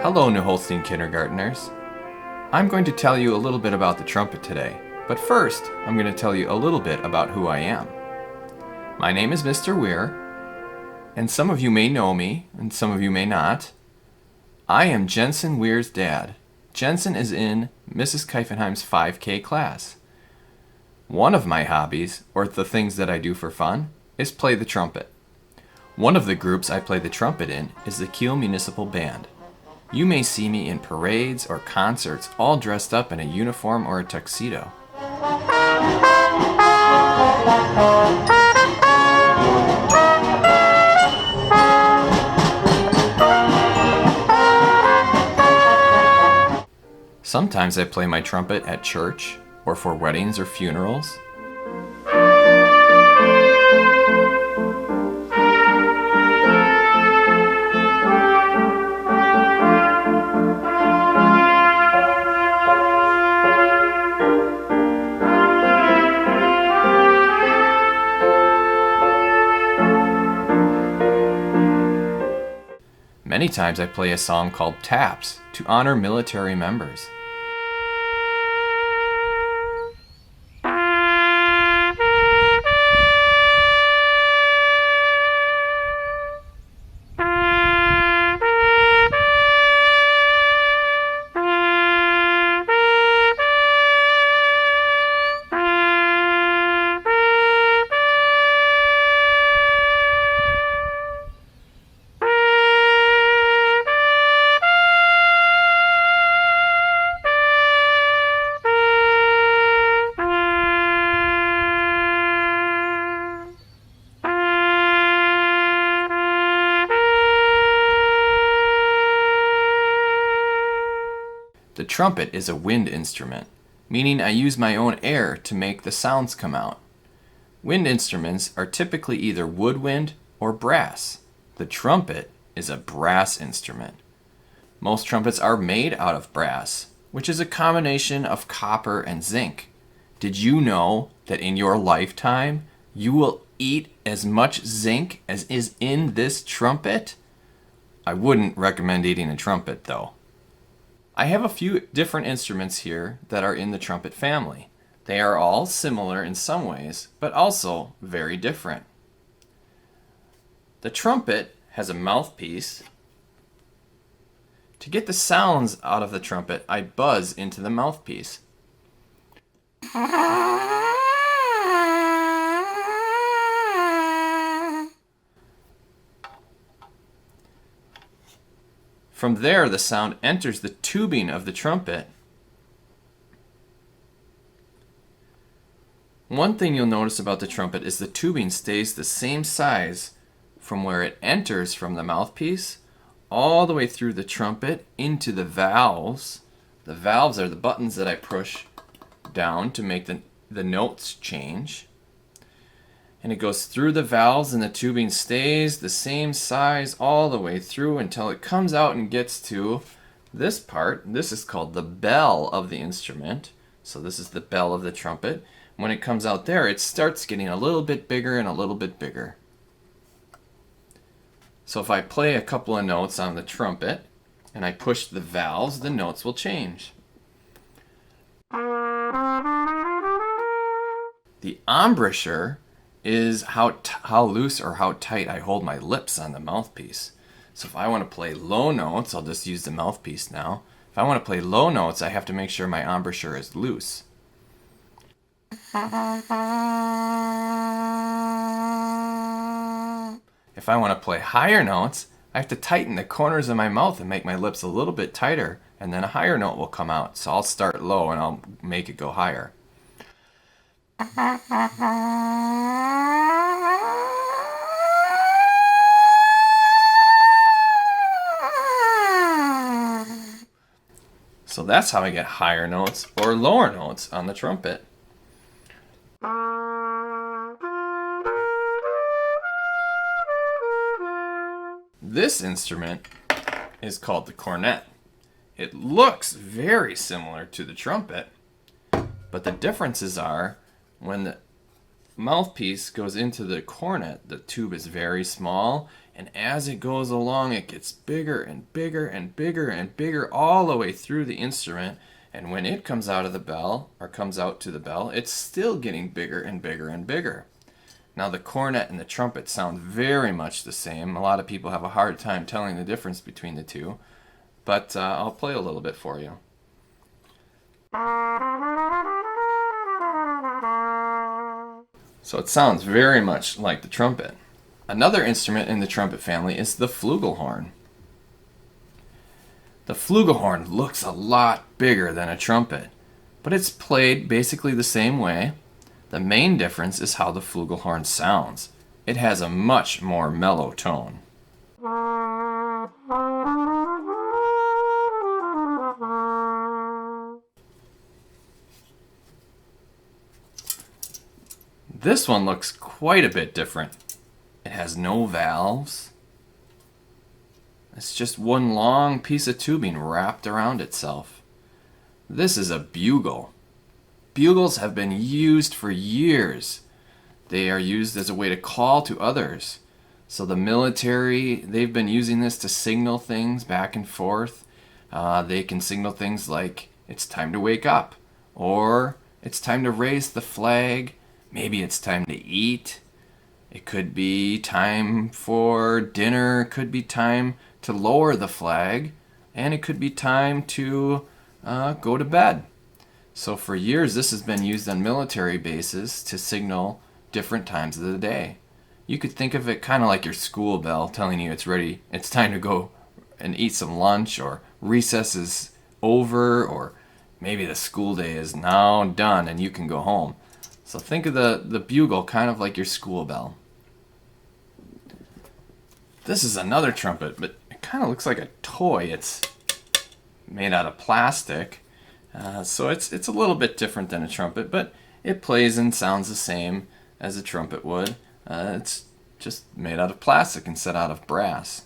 Hello, New Holstein kindergartners. I'm going to tell you a little bit about the trumpet today, but first, I'm going to tell you a little bit about who I am. My name is Mr. Weir, and some of you may know me, and some of you may not. I am Jensen Weir's dad. Jensen is in Mrs. Keifenheim's 5K class. One of my hobbies, or the things that I do for fun, is play the trumpet. One of the groups I play the trumpet in is the Kiel Municipal Band. You may see me in parades or concerts all dressed up in a uniform or a tuxedo. Sometimes I play my trumpet at church or for weddings or funerals. Many times I play a song called Taps to honor military members. The trumpet is a wind instrument, meaning I use my own air to make the sounds come out. Wind instruments are typically either woodwind or brass. The trumpet is a brass instrument. Most trumpets are made out of brass, which is a combination of copper and zinc. Did you know that in your lifetime you will eat as much zinc as is in this trumpet? I wouldn't recommend eating a trumpet though. I have a few different instruments here that are in the trumpet family. They are all similar in some ways, but also very different. The trumpet has a mouthpiece. To get the sounds out of the trumpet, I buzz into the mouthpiece. From there, the sound enters the tubing of the trumpet. One thing you'll notice about the trumpet is the tubing stays the same size from where it enters from the mouthpiece all the way through the trumpet into the valves. The valves are the buttons that I push down to make the notes change. And it goes through the valves and the tubing stays the same size all the way through until it comes out and gets to this part. This is called the bell of the instrument. So this is the bell of the trumpet. When it comes out there, it starts getting a little bit bigger and a little bit bigger. So if I play a couple of notes on the trumpet and I push the valves, the notes will change. The embouchure is how loose or how tight I hold my lips on the mouthpiece. So if I want to play low notes, I'll just use the mouthpiece now. If I want to play low notes, I have to make sure my embouchure is loose. If I want to play higher notes, I have to tighten the corners of my mouth and make my lips a little bit tighter, and then a higher note will come out. So I'll start low and I'll make it go higher. So that's how I get higher notes or lower notes on the trumpet. This instrument is called the cornet. It looks very similar to the trumpet, but the differences are when the mouthpiece goes into the cornet, the tube is very small, And as it goes along, it gets bigger and bigger and bigger and bigger all the way through the instrument. And when it comes out of the bell, or comes out to the bell, it's still getting bigger and bigger and bigger. Now the cornet and the trumpet sound very much the same. A lot of people have a hard time telling the difference between the two. But I'll play a little bit for you. So it sounds very much like the trumpet. Another instrument in the trumpet family is the flugelhorn. The flugelhorn looks a lot bigger than a trumpet, but it's played basically the same way. The main difference is how the flugelhorn sounds. It has a much more mellow tone. This one looks quite a bit different. It has no valves. It's just one long piece of tubing wrapped around itself. This is a bugle. Bugles have been used for years. They are used as a way to call to others. So the military, they've been using this to signal things back and forth. They can signal things like, it's time to wake up, or it's time to raise the flag. Maybe it's time to eat. It could be time for dinner. It could be time to lower the flag. And it could be time to go to bed. So for years, this has been used on military bases to signal different times of the day. You could think of it kind of like your school bell telling you it's ready, it's time to go and eat some lunch, or recess is over, or maybe the school day is now done and you can go home. So think of the bugle kind of like your school bell. This is another trumpet, but it kind of looks like a toy. It's made out of plastic, so it's a little bit different than a trumpet, but it plays and sounds the same as a trumpet would. It's just made out of plastic instead out of brass.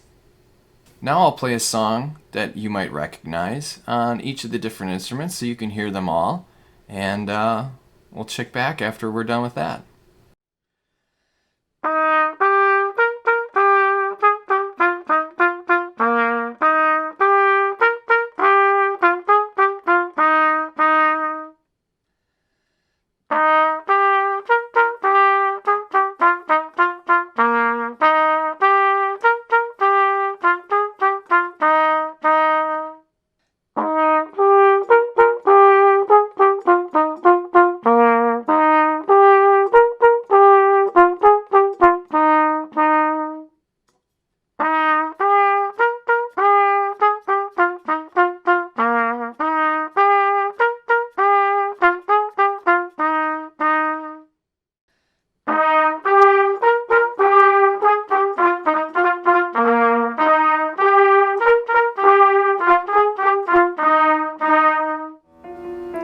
Now I'll play a song that you might recognize on each of the different instruments so you can hear them all, and we'll check back after we're done with that.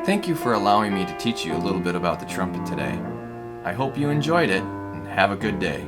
Thank you for allowing me to teach you a little bit about the trumpet today. I hope you enjoyed it, and have a good day.